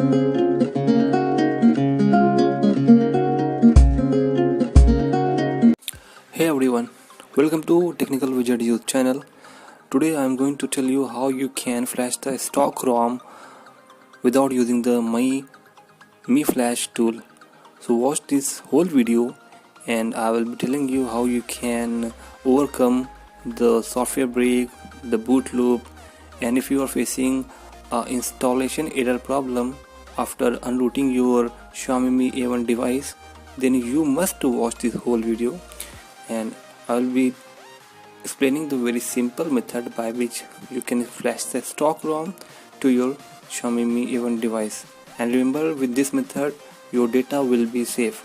Hey everyone, welcome to Technical Wizard Youth channel. Today I am going to tell you how you can flash the stock ROM without using the Mi Flash tool. So watch this whole video and I will be telling you how you can overcome the software break, the boot loop, and if you are facing installation error problem after unrooting your Xiaomi Mi A1 device, then you must watch this whole video. And I will be explaining the very simple method by which you can flash the stock ROM to your Xiaomi Mi A1 device. And remember, with this method your data will be safe.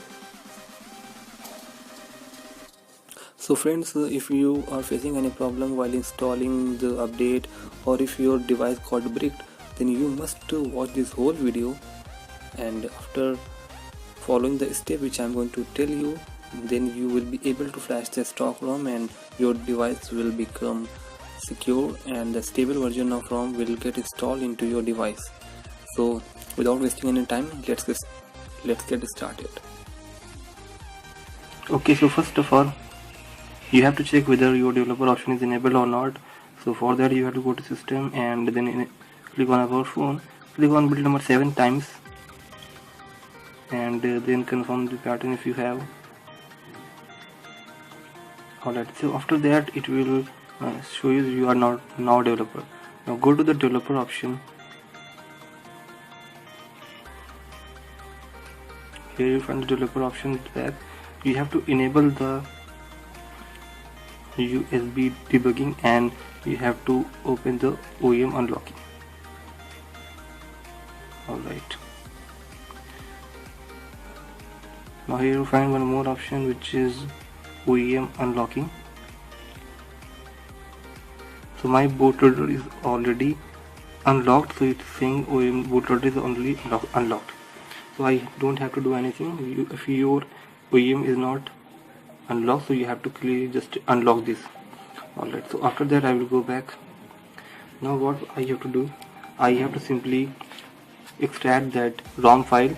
So friends, if you are facing any problem while installing the update, or if your device got bricked, then you must watch this whole video, and after following the step which I am going to tell you, then you will be able to flash the stock ROM and your device will become secure and the stable version of ROM will get installed into your device. So without wasting any time, let's get started. Okay, so first of all, you have to check whether your developer option is enabled or not. So for that you have to go to system and then click on about phone, click on build number 7 times, and then confirm the pattern if you have. Alright, so after that it will show you are not now developer. Now go to the developer option. Here you find the developer option tab. You have to enable the USB debugging and you have to open the OEM unlocking. Alright, now here you find one more option which is OEM unlocking. So my bootloader is already unlocked, so it's saying OEM bootloader is only unlocked, so I don't have to do anything. If your OEM is not unlocked, so you have to clearly just unlock this. Alright, so after that I will go back. Now what I have to do, I have to simply extract that ROM file.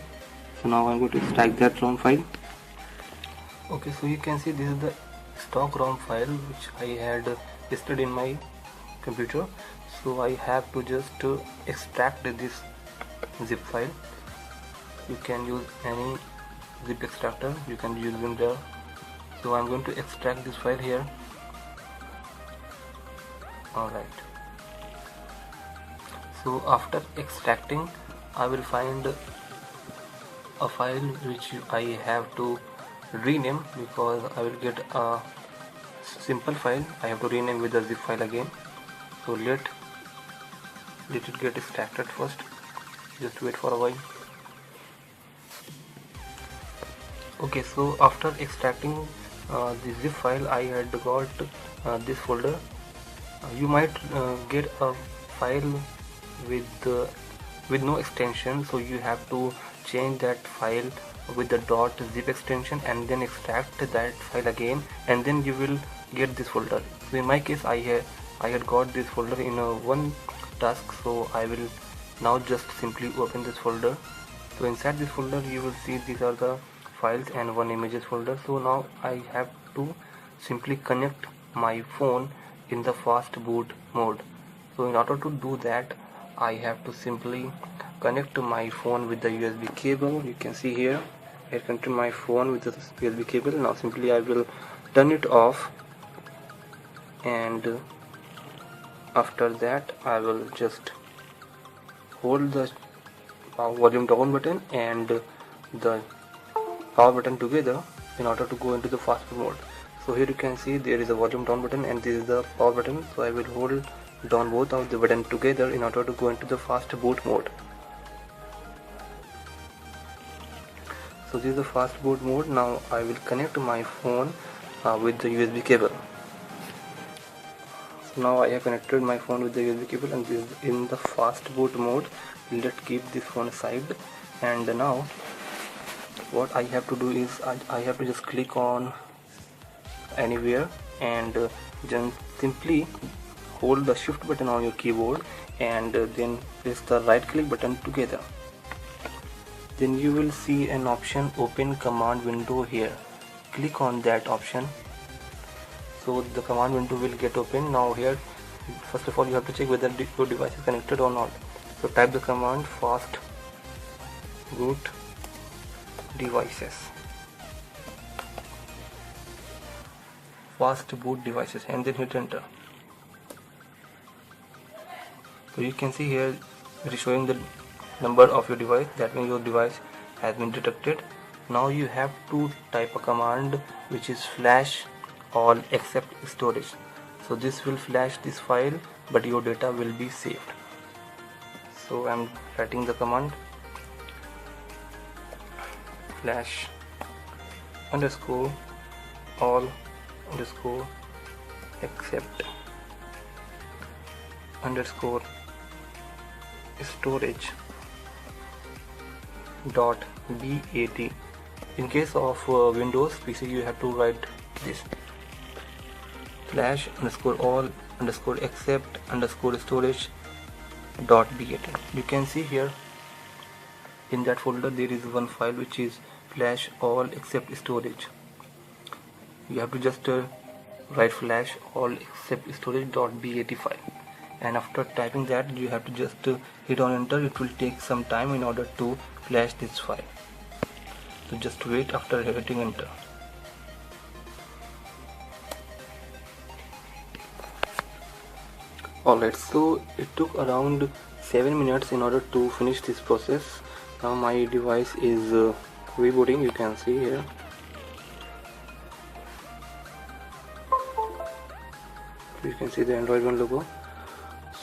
So now I'm going to extract that ROM file. Okay, so you can see this is the stock ROM file which I had listed in my computer. So I have to just extract this zip file. You can use any zip extractor, you can use WinRAR. So I'm going to extract this file here. Alright, so after extracting I will find a file which I have to rename, because I will get a simple file. I have to rename with the zip file again. So let it get extracted first. Just wait for a while. Okay, so after extracting the zip file, I had got this folder. You might get a file with no extension, so you have to change that file with the .zip extension and then extract that file again, and then you will get this folder. So in my case I had got this folder in one task, so I will now just simply open this folder. So inside this folder you will see these are the files and one images folder. So now I have to simply connect my phone in the fast boot mode. So in order to do that, I have to simply connect to my phone with the USB cable. You can see here I connect to my phone with the USB cable. Now simply I will turn it off, and after that I will just hold the volume down button and the power button together in order to go into the fast boot mode. So here you can see there is a volume down button and this is the power button. So I will hold down both of the button together in order to go into the fast boot mode. So this is the fast boot mode. Now I will connect my phone with the USB cable. So now I have connected my phone with the USB cable and this is in the fast boot mode. Let's keep this phone aside, and now what I have to do is I have to just click on anywhere and then simply hold the shift button on your keyboard and then press the right click button together. then you will see an option open command window here. Click on that option. So the command window will get open. Now here, first of all, you have to check whether your device is connected or not. So type the command fastboot devices. Fastboot devices, and then hit enter. So you can see here it is showing the number of your device. That means your device has been detected. Now you have to type a command which is flash all except storage. So this will flash this file, but your data will be saved. So I'm writing the command flash underscore all underscore except underscore storage dot bat. In case of Windows PC, you have to write this flash underscore all underscore except underscore storage dot bat. You can see here in that folder there is one file which is flash all except storage. You have to just write flash all except storage dot bat file, and after typing that you have to just hit on enter. It will take some time in order to flash this file, so just wait after hitting enter. Alright, so it took around 7 minutes in order to finish this process. Now my device is rebooting. You can see here. You can see the Android One logo.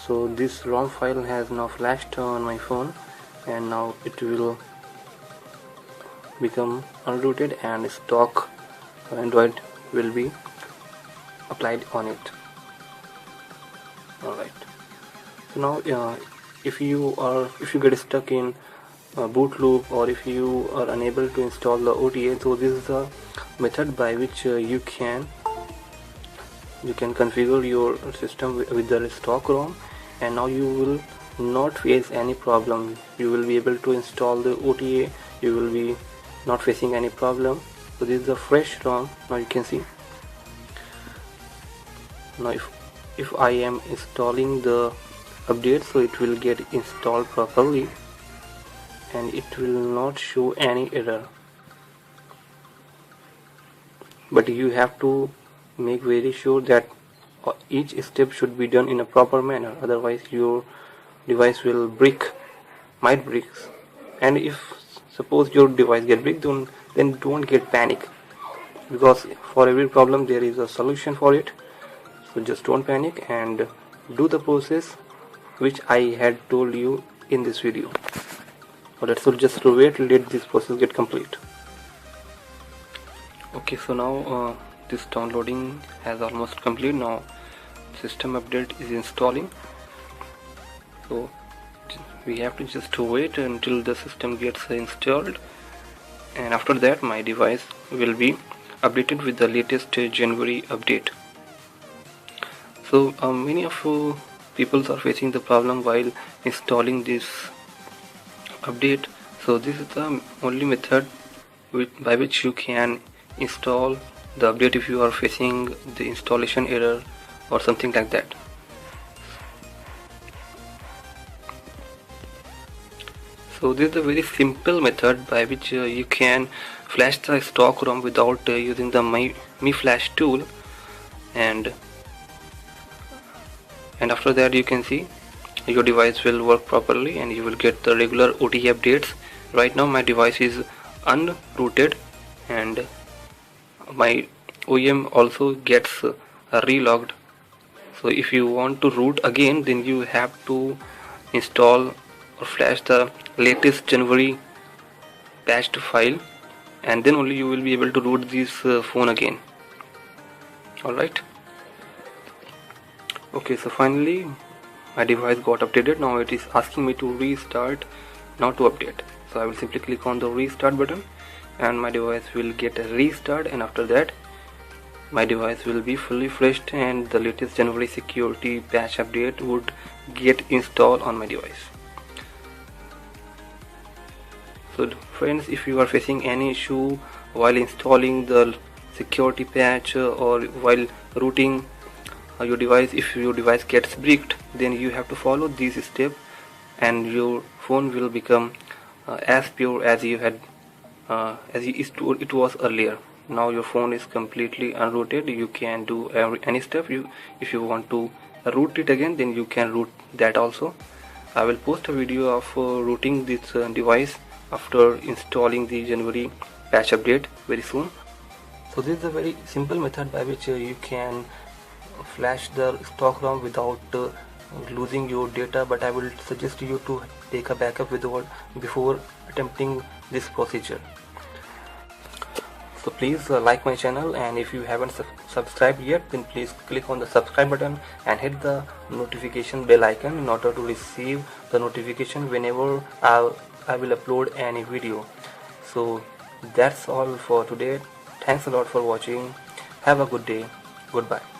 So this ROM file has now flashed on my phone, and now it will become unrooted and stock Android will be applied on it. Alright, so now if you get stuck in boot loop, or if you are unable to install the OTA, so this is a method by which you can configure your system with the stock ROM, and now you will not face any problem. You will be able to install the OTA. You will be not facing any problem. So this is a fresh ROM. Now you can see. Now if I am installing the update, so it will get installed properly and it will not show any error. But you have to make very sure that each step should be done in a proper manner, otherwise your device will might break. And if suppose your device get bricked, then don't get panic, because for every problem there is a solution for it. So just don't panic and do the process which I had told you in this video. Alright, so just wait, let this process get complete. Okay, so now this downloading has almost complete. Now system update is installing, so we have to just wait until the system gets installed, and after that my device will be updated with the latest January update. So many of people are facing the problem while installing this update. So this is the only method by which you can install the update if you are facing the installation error or something like that. So this is a very simple method by which you can flash the stock ROM without using the Mi Flash tool, and after that you can see your device will work properly and you will get the regular OTA updates. Right now my device is unrooted and my OEM also gets relogged. So if you want to root again, then you have to install or flash the latest January patched file, and then only you will be able to root this phone again. Alright. Okay, so finally my device got updated. Now it is asking me to restart, not to update. So I will simply click on the restart button and my device will get a restart, and after that my device will be fully flashed and the latest January security patch update would get installed on my device. So friends, if you are facing any issue while installing the security patch or while rooting your device, if your device gets bricked, then you have to follow these steps and your phone will become as pure as you had it was earlier. Now your phone is completely unrooted. You can do any step. If you want to root it again, then you can root that also. I will post a video of rooting this device after installing the January patch update very soon. So this is a very simple method by which you can flash the stock ROM without losing your data, but I will suggest you to take a backup before attempting this procedure. So please like my channel, and if you haven't subscribed yet, then please click on the subscribe button and hit the notification bell icon in order to receive the notification whenever I will upload any video. So that's all for today. Thanks a lot for watching. Have a good day. Goodbye.